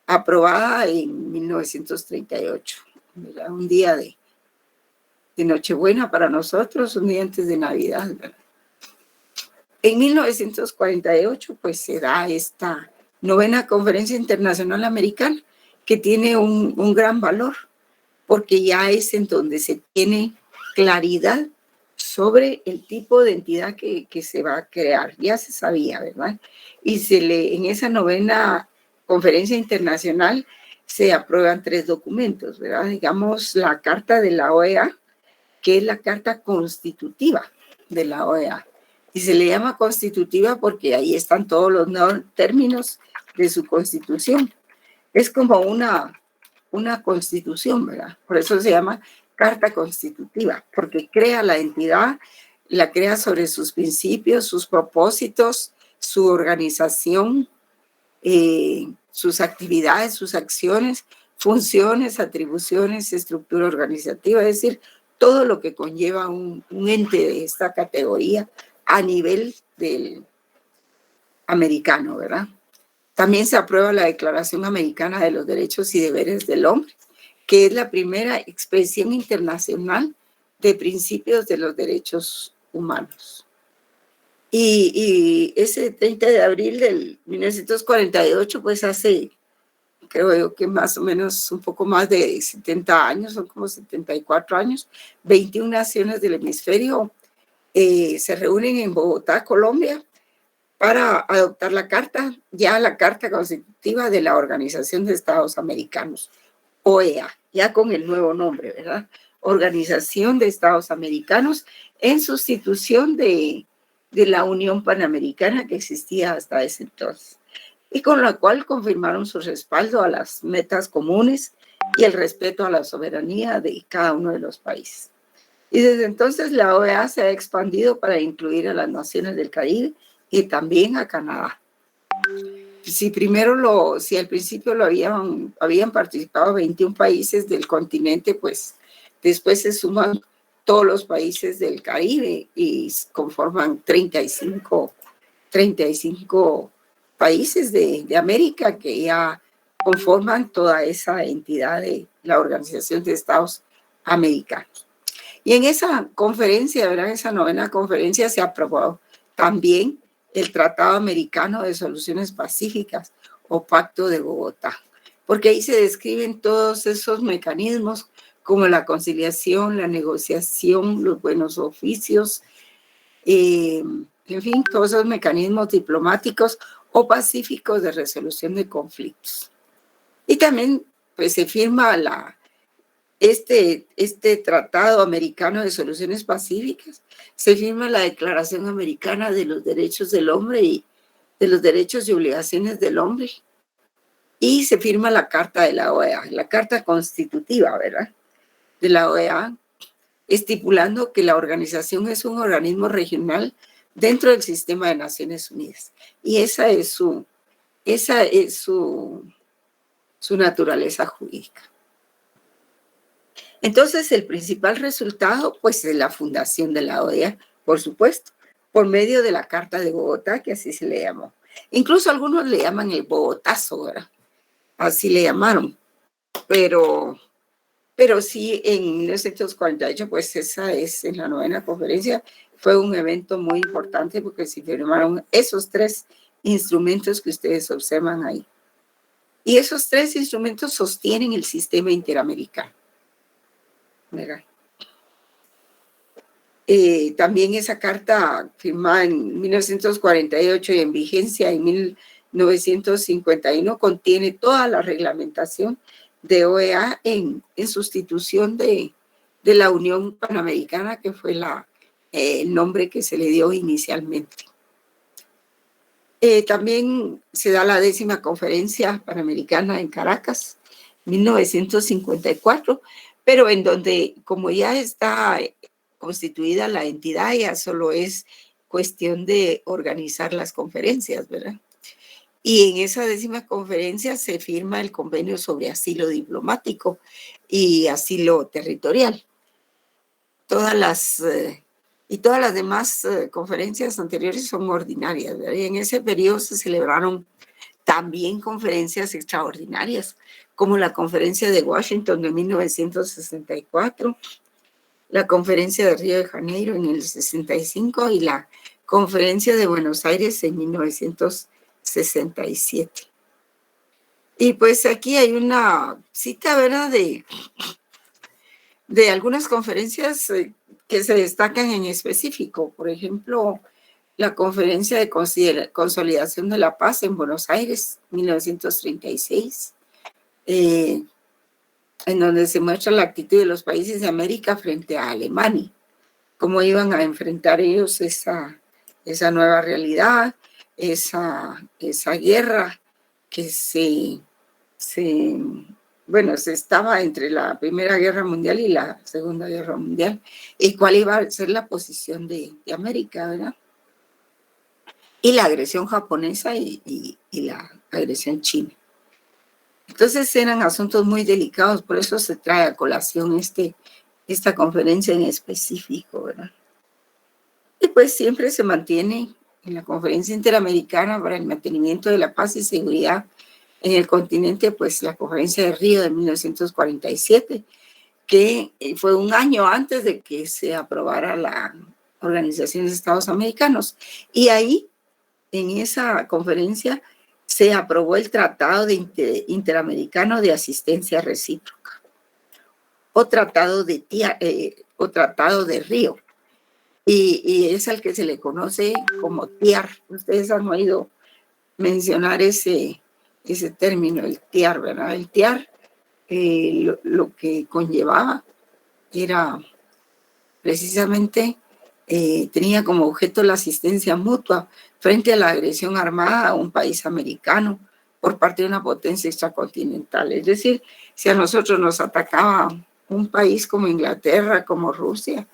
aprobada en 1938, ¿verdad? Un día de Nochebuena para nosotros, un día antes de Navidad, ¿verdad? En 1948, pues se da esta 9ª Conferencia Internacional Americana, que tiene un gran valor, porque ya es en donde se tiene claridad sobre el tipo de entidad que se va a crear. Ya se sabía, ¿verdad? Y en esa 9ª Conferencia Internacional se aprueban 3 documentos, ¿verdad? Digamos, la Carta de la OEA, que es la Carta Constitutiva de la OEA. Y se le llama constitutiva porque ahí están todos los términos de su constitución. Es como una constitución, ¿verdad? Por eso se llama Carta Constitutiva, porque crea la entidad, la crea sobre sus principios, sus propósitos, su organización, sus actividades, sus acciones, funciones, atribuciones, estructura organizativa, es decir, todo lo que conlleva un ente de esta categoría a nivel del americano, ¿verdad? También se aprueba la Declaración Americana de los Derechos y Deberes del Hombre, que es la primera expresión internacional de principios de los derechos humanos. Y ese 30 de abril del 1948, pues hace, creo yo que más o menos un poco más de 70 años, son como 74 años, 21 naciones del hemisferio se reúnen en Bogotá, Colombia, para adoptar la Carta Constitutiva de la Organización de Estados Americanos, OEA, ya con el nuevo nombre, ¿verdad? Organización de Estados Americanos, en sustitución de la Unión Panamericana que existía hasta ese entonces, y con la cual confirmaron su respaldo a las metas comunes y el respeto a la soberanía de cada uno de los países. Y desde entonces la OEA se ha expandido para incluir a las naciones del Caribe y también a Canadá. Si al principio habían participado 21 países del continente, pues después se suman todos los países del Caribe y conforman 35 países de América que ya conforman toda esa entidad de la Organización de Estados Americanos. Y en esa conferencia, ¿verdad? Esa 9ª conferencia se aprobó también el Tratado Americano de Soluciones Pacíficas o Pacto de Bogotá, porque ahí se describen todos esos mecanismos como la conciliación, la negociación, los buenos oficios, en fin, todos esos mecanismos diplomáticos o pacíficos de resolución de conflictos. Y también pues se firma este Tratado Americano de Soluciones Pacíficas, se firma la Declaración Americana de los Derechos del Hombre y de los Derechos y Obligaciones del Hombre, y se firma la Carta de la OEA, la Carta Constitutiva, ¿verdad?, de la OEA, estipulando que la organización es un organismo regional dentro del sistema de Naciones Unidas. Y esa es su naturaleza jurídica. Entonces, el principal resultado, pues, es la fundación de la OEA, por supuesto, por medio de la Carta de Bogotá, que así se le llamó. Incluso algunos le llaman el Bogotazo, ¿verdad? Así le llamaron. Pero sí, en 1948, pues esa es en la 9ª conferencia, fue un evento muy importante porque se firmaron esos 3 instrumentos que ustedes observan ahí. Y esos 3 instrumentos sostienen el sistema interamericano. También esa carta firmada en 1948 y en vigencia en 1951 contiene toda la reglamentación de OEA en sustitución de la Unión Panamericana, que fue el nombre que se le dio inicialmente. También se da la 10ª Conferencia Panamericana en Caracas, 1954, pero en donde, como ya está constituida la entidad, ya solo es cuestión de organizar las conferencias, ¿verdad? Y en esa 10ª conferencia se firma el convenio sobre asilo diplomático y asilo territorial. Todas las demás conferencias anteriores son ordinarias, ¿verdad? Y en ese periodo se celebraron también conferencias extraordinarias, como la Conferencia de Washington de 1964, la Conferencia de Río de Janeiro en el 65 y la Conferencia de Buenos Aires en 1967. Y pues aquí hay una cita, ¿verdad?, de algunas conferencias que se destacan en específico. Por ejemplo, la Conferencia de Consolidación de la Paz en Buenos Aires, 1936, en donde se muestra la actitud de los países de América frente a Alemania, cómo iban a enfrentar ellos esa nueva realidad, esa guerra que se estaba entre la Primera Guerra Mundial y la Segunda Guerra Mundial, y cuál iba a ser la posición de América, ¿verdad? Y la agresión japonesa y la agresión china. Entonces eran asuntos muy delicados, por eso se trae a colación esta conferencia en específico, ¿verdad? Y pues siempre se mantiene en la Conferencia Interamericana para el Mantenimiento de la Paz y Seguridad en el continente, pues la Conferencia de Río de 1947, que fue un año antes de que se aprobara la Organización de Estados Americanos. Y ahí, en esa conferencia, se aprobó el Tratado Interamericano de Asistencia Recíproca, o Tratado de Río, y es al que se le conoce como TIAR. Ustedes han oído mencionar ese término, el TIAR, ¿verdad? El TIAR lo que conllevaba era precisamente, tenía como objeto la asistencia mutua frente a la agresión armada a un país americano por parte de una potencia extracontinental. Es decir, si a nosotros nos atacaba un país como Inglaterra, como Rusia,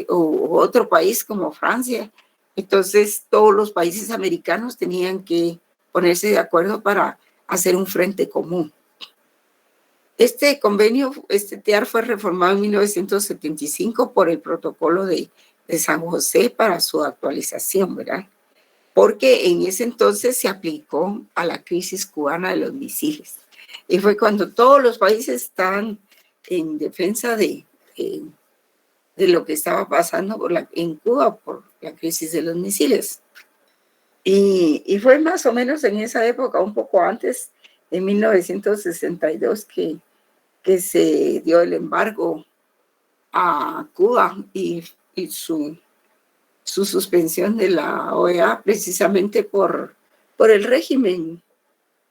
o otro país como Francia, entonces todos los países americanos tenían que ponerse de acuerdo para hacer un frente común. Este convenio, este TIAR, fue reformado en 1975 por el protocolo de San José para su actualización, ¿verdad? Porque en ese entonces se aplicó a la crisis cubana de los misiles. Y fue cuando todos los países estaban en defensa de lo que estaba pasando en Cuba por la crisis de los misiles. Y fue más o menos en esa época, un poco antes, en 1962, que se dio el embargo a Cuba y su suspensión de la OEA, precisamente por el régimen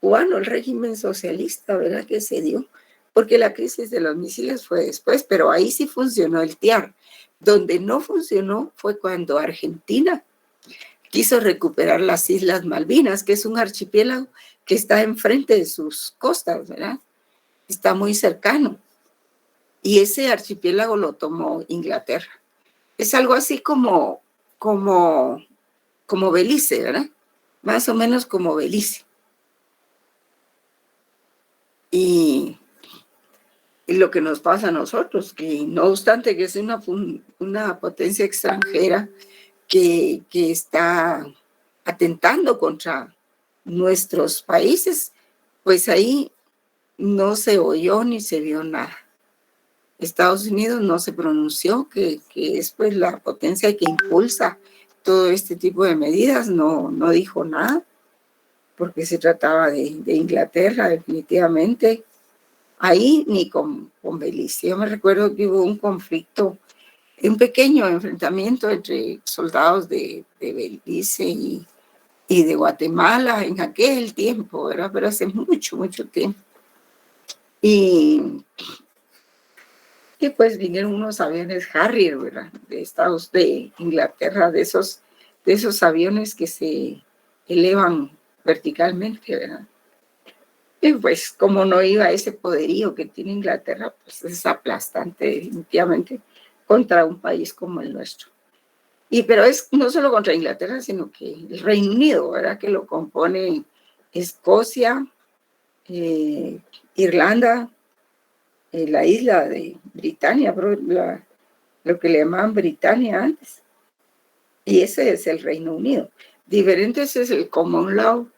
cubano, el régimen socialista, ¿verdad?, que se dio, porque la crisis de los misiles fue después, pero ahí sí funcionó el TIAR. Donde no funcionó fue cuando Argentina quiso recuperar las Islas Malvinas, que es un archipiélago que está enfrente de sus costas, ¿verdad? Está muy cercano. Y ese archipiélago lo tomó Inglaterra. Es algo así como Belice, ¿verdad? Más o menos como Belice. Y lo que nos pasa a nosotros, que no obstante que es una potencia extranjera que está atentando contra nuestros países, pues ahí no se oyó ni se vio nada. Estados Unidos no se pronunció, que es pues la potencia que impulsa todo este tipo de medidas, no dijo nada, porque se trataba de Inglaterra, definitivamente. Ahí ni con Belice. Yo me recuerdo que hubo un conflicto, un pequeño enfrentamiento entre soldados de Belice y de Guatemala en aquel tiempo, ¿verdad? Pero hace mucho, mucho tiempo. Y pues vinieron unos aviones Harrier, ¿verdad?, de Inglaterra, de esos aviones que se elevan verticalmente, ¿verdad? Y pues como no iba ese poderío que tiene Inglaterra, pues es aplastante definitivamente contra un país como el nuestro. Pero es no solo contra Inglaterra, sino que el Reino Unido, ¿verdad?, que lo compone Escocia, Irlanda, la isla de Britania, lo que le llamaban Britania antes. Y ese es el Reino Unido. Diferente es el Common Law,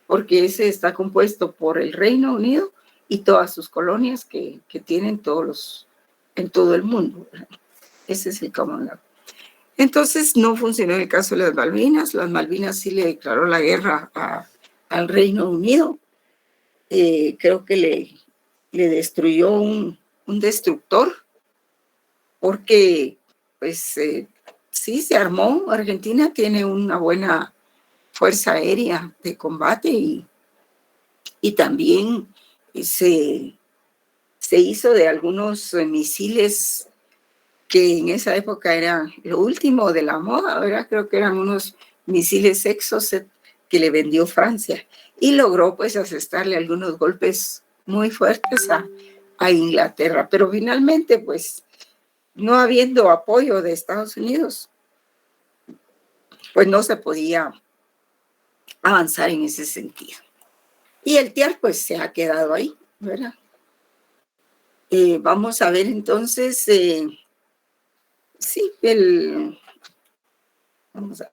porque ese está compuesto por el Reino Unido y todas sus colonias que tienen en todo el mundo, ¿verdad? Ese es el Common Law. Entonces no funcionó el caso de las Malvinas. Las Malvinas sí le declaró la guerra al Reino Unido. Creo que le destruyó un destructor, porque pues sí se armó. Argentina tiene una buena fuerza aérea de combate y también se hizo de algunos misiles que en esa época era lo último de la moda, ¿verdad? Creo que eran unos misiles Exocet que le vendió Francia y logró pues asestarle algunos golpes muy fuertes a Inglaterra, pero finalmente pues no habiendo apoyo de Estados Unidos, pues no se podía avanzar en ese sentido. Y el TIAR pues se ha quedado ahí, ¿verdad? Vamos a ver entonces, sí, vamos a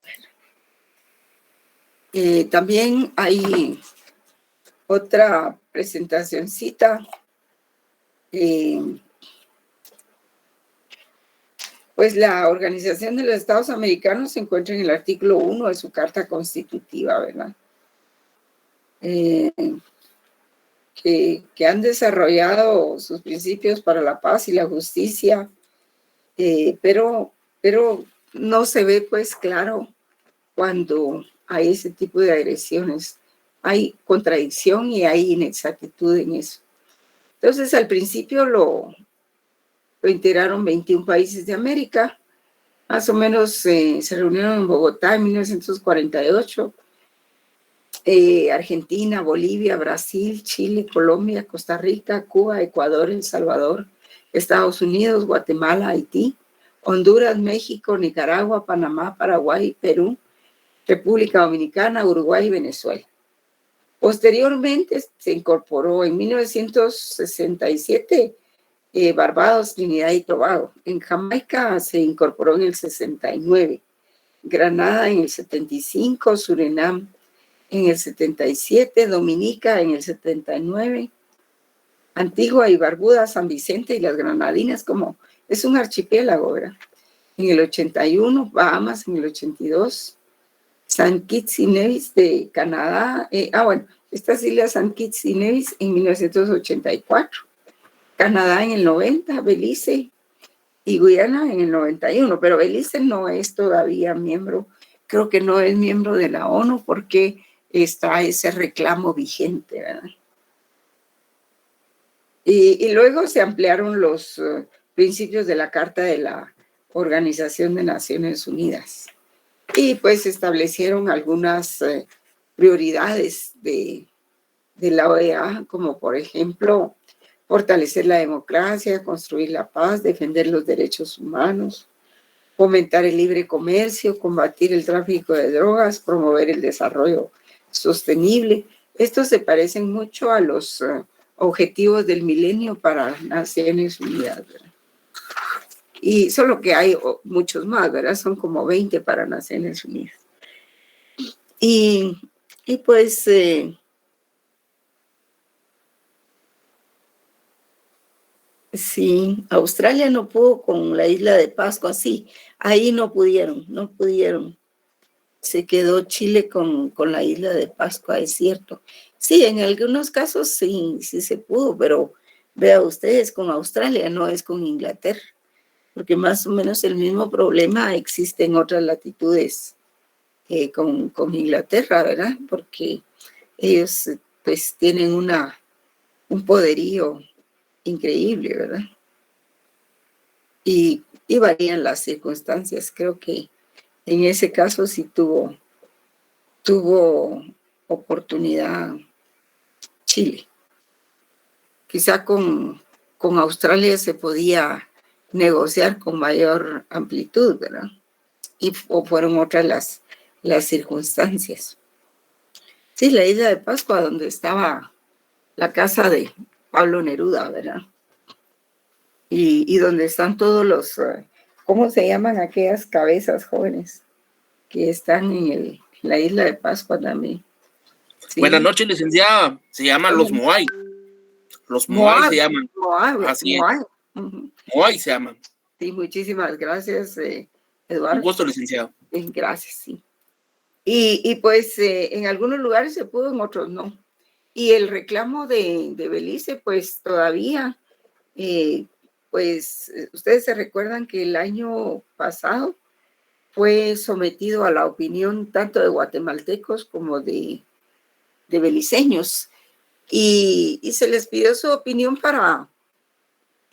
ver. También hay otra presentacioncita. Pues la Organización de los Estados Americanos se encuentra en el artículo 1 de su Carta Constitutiva, ¿verdad? Que han desarrollado sus principios para la paz y la justicia, pero no se ve pues claro cuando hay ese tipo de agresiones. Hay contradicción y hay inexactitud en eso. Entonces, al principio lo integraron 21 países de América. Más o menos se reunieron en Bogotá en 1948. Argentina, Bolivia, Brasil, Chile, Colombia, Costa Rica, Cuba, Ecuador, El Salvador, Estados Unidos, Guatemala, Haití, Honduras, México, Nicaragua, Panamá, Paraguay, Perú, República Dominicana, Uruguay y Venezuela. Posteriormente se incorporó en 1967 Barbados, Trinidad y Tobago. En Jamaica se incorporó en el 69, Granada en el 75, Surinam en el 77, Dominica en el 79, Antigua y Barbuda, San Vicente y las Granadinas, como es un archipiélago, ¿verdad? En el 81, Bahamas en el 82, San Kitts y Nevis de Canadá, estas islas San Kitts y Nevis en 1984, Canadá en el 90, Belice y Guyana en el 91, pero Belice no es todavía miembro, creo que no es miembro de la ONU porque está ese reclamo vigente, ¿verdad? Y luego se ampliaron los principios de la Carta de la Organización de Naciones Unidas y pues establecieron algunas prioridades de la OEA, como por ejemplo fortalecer la democracia, construir la paz, defender los derechos humanos, fomentar el libre comercio, combatir el tráfico de drogas, promover el desarrollo sostenible. Estos se parecen mucho a los objetivos del milenio para Naciones Unidas, ¿verdad? Y solo que hay muchos más, ¿verdad? Son como 20 para Naciones Unidas. Y pues sí, Australia no pudo con la isla de Pascua, sí, ahí no pudieron. Se quedó Chile con la isla de Pascua, es cierto. Sí, en algunos casos sí se pudo, pero vea ustedes, con Australia no es con Inglaterra, porque más o menos el mismo problema existe en otras latitudes con Inglaterra, ¿verdad? Porque ellos pues tienen un poderío increíble, ¿verdad? Y varían las circunstancias. Creo que en ese caso sí tuvo oportunidad Chile. Quizá con Australia se podía negociar con mayor amplitud, ¿verdad? O fueron otras las circunstancias. Sí, la isla de Pascua, donde estaba la casa de Pablo Neruda, ¿verdad? Y donde están todos los, ¿cómo se llaman aquellas cabezas jóvenes que están en la isla de Pascua también? Sí. Buenas noches, licenciada. Se llaman los Moai. Los Moai se llaman. Moai. Así es. Moai se llaman. Sí, muchísimas gracias. Eduardo. Un gusto, licenciado. Gracias, sí. Y pues en algunos lugares se pudo, en otros no. Y el reclamo de Belice, pues todavía, pues ustedes se recuerdan que el año pasado fue sometido a la opinión tanto de guatemaltecos como de beliceños. Y se les pidió su opinión para,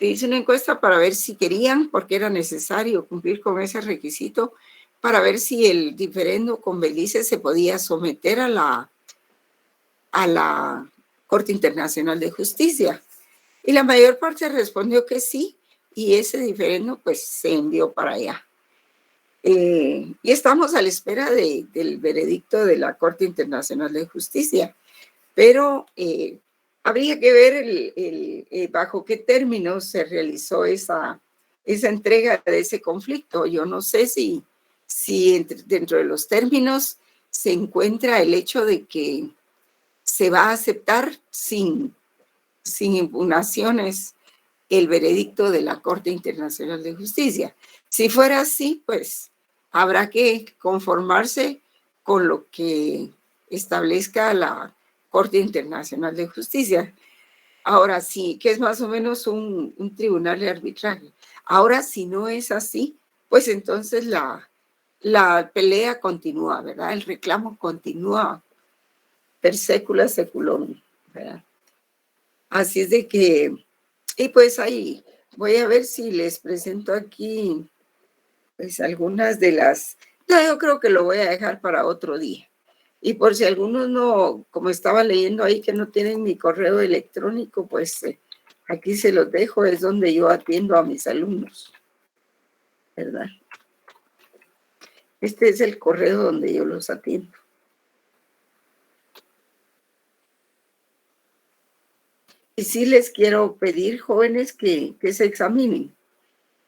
hice una encuesta para ver si querían, porque era necesario cumplir con ese requisito, para ver si el diferendo con Belice se podía someter a la Corte Internacional de Justicia. Y la mayor parte respondió que sí, y ese diferendo pues se envió para allá. Y estamos a la espera del veredicto de la Corte Internacional de Justicia, pero habría que ver bajo qué términos se realizó esa entrega de ese conflicto. Yo no sé si dentro de los términos se encuentra el hecho de que se va a aceptar sin impugnaciones el veredicto de la Corte Internacional de Justicia. Si fuera así, pues habrá que conformarse con lo que establezca la Corte Internacional de Justicia. Ahora sí, que es más o menos un tribunal de arbitraje. Ahora, si no es así, pues entonces la pelea continúa, ¿verdad? El reclamo continúa per secula seculorum, ¿verdad? Así es de que, y pues ahí voy a ver si les presento aquí pues algunas de las, no, yo creo que lo voy a dejar para otro día. Y por si algunos no, como estaba leyendo ahí que no tienen mi correo electrónico, pues aquí se los dejo, es donde yo atiendo a mis alumnos, ¿verdad? Este es el correo donde yo los atiendo. Y sí les quiero pedir, jóvenes, que se examinen,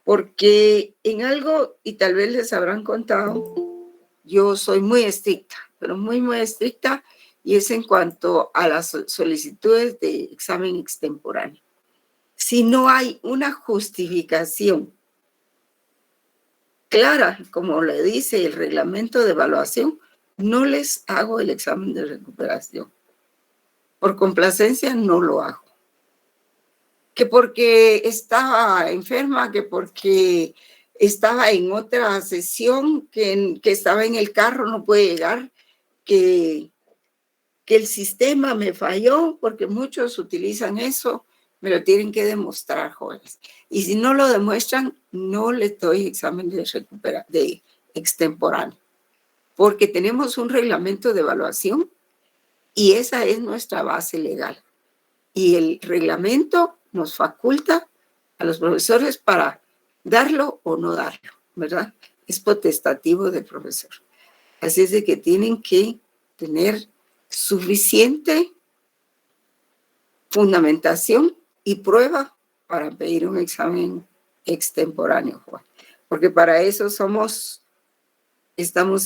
porque en algo, y tal vez les habrán contado, yo soy muy estricta, pero muy, muy estricta, y es en cuanto a las solicitudes de examen extemporáneo. Si no hay una justificación clara, como le dice el reglamento de evaluación, no les hago el examen de recuperación. Por complacencia no lo hago. Que porque estaba enferma, que porque estaba en otra sesión, que estaba en el carro, no puede llegar, que el sistema me falló, porque muchos utilizan eso, me lo tienen que demostrar, jóvenes. Y si no lo demuestran, no les doy examen de extemporáneo, porque tenemos un reglamento de evaluación y esa es nuestra base legal. Y el reglamento nos faculta a los profesores para darlo o no darlo, ¿verdad? Es potestativo del profesor. Así es de que tienen que tener suficiente fundamentación y prueba para pedir un examen extemporáneo, Juan. Porque para eso estamos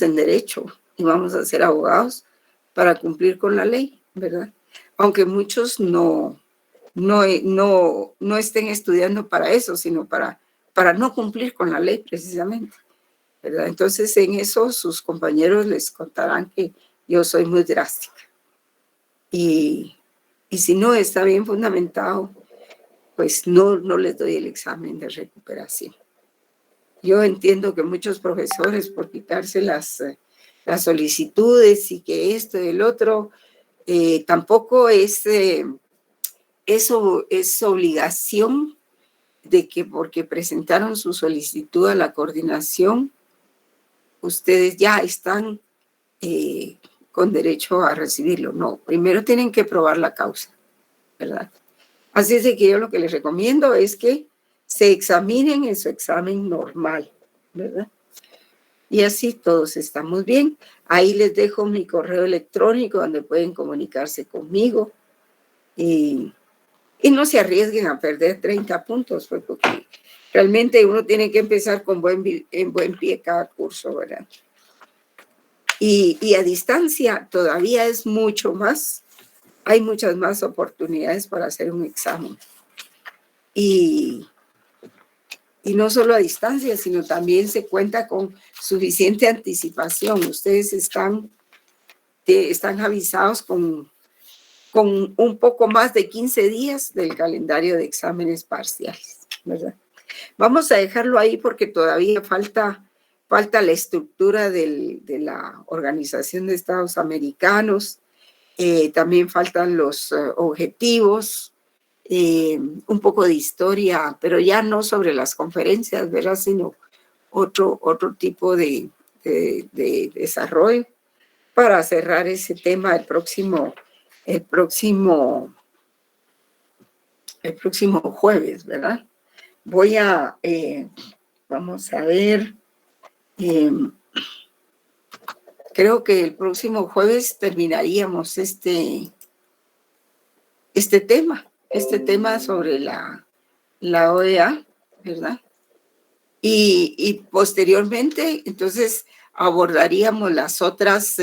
en derecho y vamos a ser abogados para cumplir con la ley, ¿verdad? Aunque muchos no estén estudiando para eso, sino para no cumplir con la ley precisamente, ¿verdad? Entonces en eso sus compañeros les contarán que yo soy muy drástica. Y si no está bien fundamentado, pues no les doy el examen de recuperación. Yo entiendo que muchos profesores, por quitarse las solicitudes y que esto y el otro, tampoco eso es obligación de que porque presentaron su solicitud a la coordinación, ustedes ya están con derecho a recibirlo. No, primero tienen que probar la causa, ¿verdad? Así es de que yo lo que les recomiendo es que se examinen en su examen normal, ¿verdad? Y así todos estamos bien. Ahí les dejo mi correo electrónico donde pueden comunicarse conmigo y no se arriesguen a perder 30 puntos, pues, porque realmente uno tiene que empezar en buen pie cada curso, ¿verdad? Y a distancia todavía es mucho más, hay muchas más oportunidades para hacer un examen. Y Y no solo a distancia, sino también se cuenta con suficiente anticipación. Ustedes están avisados con un poco más de 15 días del calendario de exámenes parciales, ¿verdad? Vamos a dejarlo ahí porque todavía falta la estructura de la Organización de Estados Americanos, también faltan los objetivos, un poco de historia, pero ya no sobre las conferencias, ¿verdad? Sino otro tipo de desarrollo para cerrar ese tema el próximo jueves, ¿verdad? Vamos a ver, creo que el próximo jueves terminaríamos este tema sobre la OEA, ¿verdad? Y posteriormente, entonces, abordaríamos las otras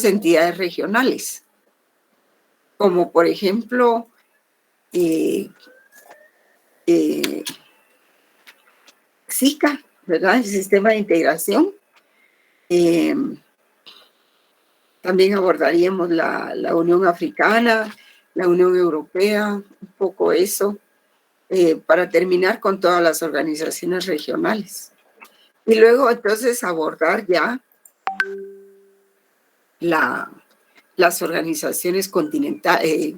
entidades regionales, como por ejemplo, SICA, ¿verdad? El sistema de integración. También abordaríamos la Unión Africana, la Unión Europea, un poco eso, para terminar con todas las organizaciones regionales. Y luego entonces abordar ya las organizaciones continentales,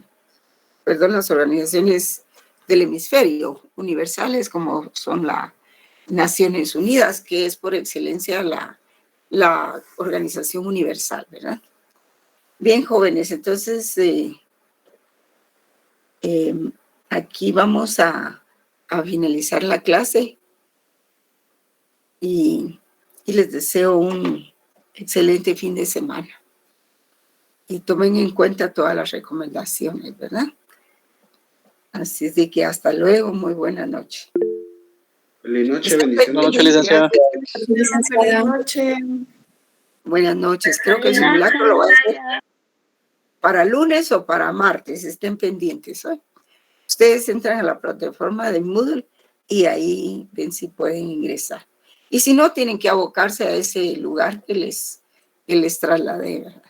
las organizaciones del hemisferio universales, como son las Naciones Unidas, que es por excelencia la organización universal, ¿verdad? Bien, jóvenes, entonces aquí vamos a finalizar la clase y les deseo un excelente fin de semana. Y tomen en cuenta todas las recomendaciones, ¿verdad? Así es de que hasta luego, muy buena noche. Feliz noche, bendiciones. Buenas noches, licenciada. Buenas noches. Buenas noches. Creo que el simulacro lo va a hacer para lunes o para martes. Estén pendientes. ¿Eh? Ustedes entran a la plataforma de Moodle y ahí ven si pueden ingresar. Y si no, tienen que abocarse a ese lugar que les trasladé, ¿verdad?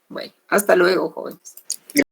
Bueno, hasta luego, jóvenes.